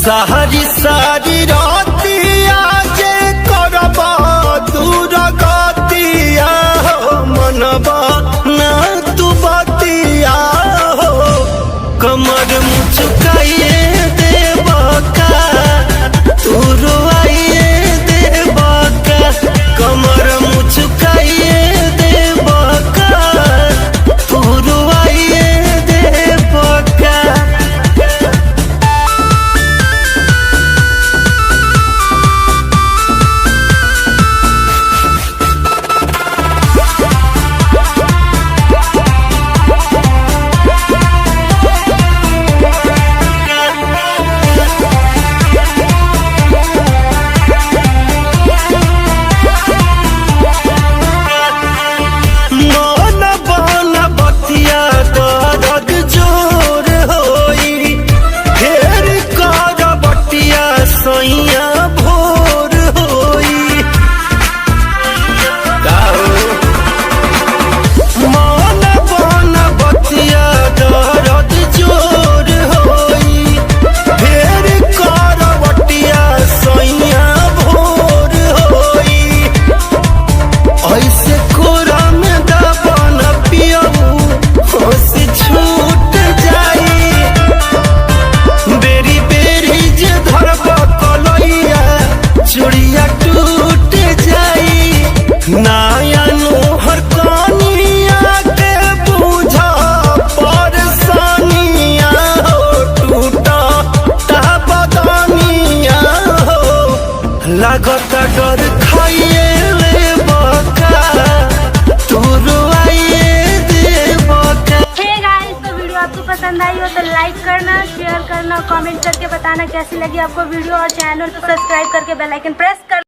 सारी सारी रातिया जे करबा दूर गतिया हो मनबा ना तू बतिया हो कमर मुचुकाइए देबा का तू रुआइए देबा का कमर मुचुकाइए देबा का तू रुआइए देबा का। लागत डर खाइए ले बका तू रुआइए दे बका। हे गाइस, तो वीडियो आपको पसंद आई हो तो लाइक करना, शेयर करना, कमेंट करके बताना कैसी लगी आपको वीडियो और चैनल को सब्सक्राइब करके बेल आइकन प्रेस कर